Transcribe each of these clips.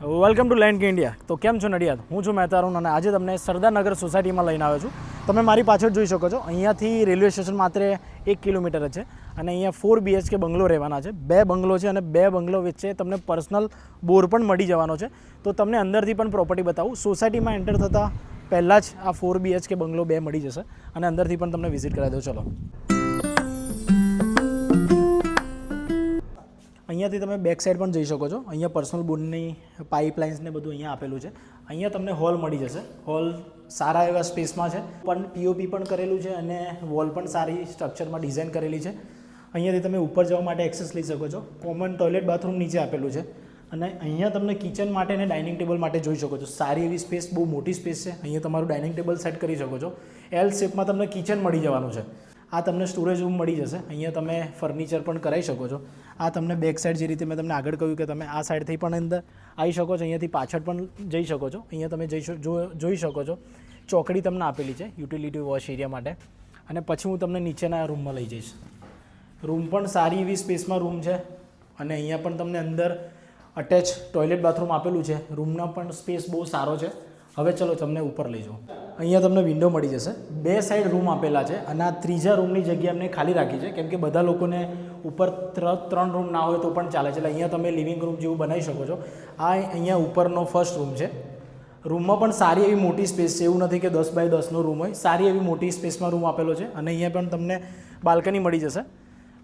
Welcome to land કે India. તો કેમ છો નડિયાદ? હું છું મહેતારુન અને આજે તમને સરદારનગર સોસાયટીમાં લઈને આવ્યો છું. તમે મારી પાછળ જોઈ શકો છો, અહીંયાથી રેલવે સ્ટેશન માત્ર 1 કિલોમીટર જ છે અને અહીંયા 4 BHK બંગલો રહેવાના છે. 2 બંગલો છે અને 2 બંગલો વચ્ચે તમને પર્સનલ બોર પણ મળી જવાનો છે. તો તમને અંદરથી પણ પ્રોપર્ટી બતાવું. સોસાયટીમાં એન્ટર થતાં પહેલાં જ આ 4 BHK બંગલો 2 મળી જશે અને અંદરથી પણ તમને વિઝિટ કરાવી દો. ચલો, અહીંયાથી તમે બેક સાઈડ પણ જઈ શકો છો. અહીંયા પર્સનલ બોર્ડની પાઇપલાઇન્સને બધું અહીંયા આપેલું છે. અહીંયા તમને હોલ મળી જશે. હોલ સારા એવા સ્પેસમાં છે, પણ પીઓપી પણ કરેલું છે અને વોલ પણ સારી સ્ટ્રક્ચરમાં ડિઝાઇન કરેલી છે. અહીંયાથી તમે ઉપર જવા માટે એક્સેસ લઈ શકો છો. કોમન ટોયલેટ બાથરૂમ નીચે આપેલું છે અને અહીંયા તમને કિચન માટે અને ડાઇનિંગ ટેબલ માટે જોઈ શકો છો. સારી એવી સ્પેસ, બહુ મોટી સ્પેસ છે. અહીંયા તમારું ડાઇનિંગ ટેબલ સેટ કરી શકો છો. એલ શેપમાં તમને કિચન મળી જવાનું છે. આ તમને સ્ટોરેજ રૂમ મળી જશે. અહીંયા તમે ફર્નિચર પણ કરાવી શકો છો. આ તમને બેક સાઈડ, જે રીતે મેં તમને આગળ કહ્યું કે તમે આ સાઈડથી પણ અંદર આવી શકો છો, અહીંયાથી પાછળ પણ જઈ શકો છો. અહીંયા તમે જોઈ શકો છો ચોકડી તમને આપેલી છે યુટિલિટી વોશ એરિયા માટે. અને પછી હું તમને નીચેના રૂમમાં લઈ જઈશ. રૂમ પણ સારી એવી સ્પેસમાં રૂમ છે અને અહીંયા પણ તમને અંદર અટેચ ટોયલેટ બાથરૂમ આપેલું છે. રૂમનો પણ સ્પેસ બહુ સારો છે. હવે ચલો તમને ઉપર લઈ જાઉં. અહીંયા તમને વિન્ડો મળી જશે. 2 સાઈડ રૂમ આપેલા છે અને આ ત્રીજા રૂમની જગ્યા અમને ખાલી રાખી છે, કેમ કે બધા લોકોને ઉપર 3 રૂમ ના હોય તો પણ ચાલે છે. એટલે અહીંયા તમે લિવિંગ રૂમ જેવું બનાવી શકો છો. આ અહીંયા ઉપરનો ફર્સ્ટ રૂમ છે. રૂમમાં પણ સારી એવી મોટી સ્પેસ છે. એવું નથી કે 10 બાય 10નો રૂમ હોય. સારી એવી મોટી સ્પેસમાં રૂમ આપેલો છે અને અહીંયા પણ તમને બાલ્કની મળી જશે.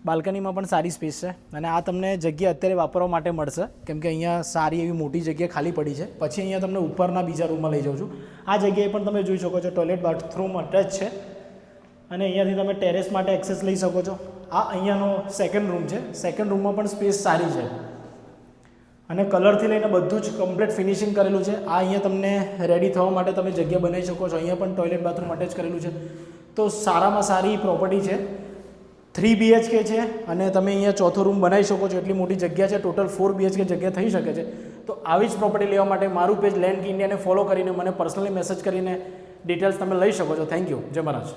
બાલ્કનીમાં પણ સારી સ્પેસ છે અને આ તમને જગ્યા અત્યારે વાપરવા માટે મળશે, કેમ કે અહીંયા સારી એવી મોટી જગ્યા ખાલી પડી છે. પછી અહીંયા તમને ઉપરના બીજા રૂમમાં લઈ જાઉં છું. આ જગ્યાએ પણ તમે જોઈ શકો છો ટોયલેટ બાથરૂમ અટેચ છે અને અહીંયાથી તમે ટેરેસ માટે એક્સેસ લઈ શકો છો. આ અહીંયાનો સેકન્ડ રૂમ છે. સેકન્ડ રૂમમાં પણ સ્પેસ સારી છે અને કલરથી લઈને બધું જ કમ્પ્લીટ ફિનિશિંગ કરેલું છે. આ અહીંયા તમને રેડી થવા માટે તમે જગ્યા બનાવી શકો છો. અહીંયા પણ ટોયલેટ બાથરૂમ અટેચ કરેલું છે. તો સારામાં સારી પ્રોપર્ટી છે. 3 BHK છે અને તમે અહીંયા ચોથો રૂમ બનાવી શકો છો. એટલી મોટી જગ્યા છે. ટોટલ 4 BHK જગ્યા થઈ શકે છે. તો આવી જ પ્રોપર્ટી લેવા માટે મારું પેજ લેન્ડ ઇન્ડિયાને ફોલો કરીને મને પર્સનલી મેસેજ કરીને ડિટેલ્સ તમે લઈ શકો છો. Thank you. જય મહારાજ.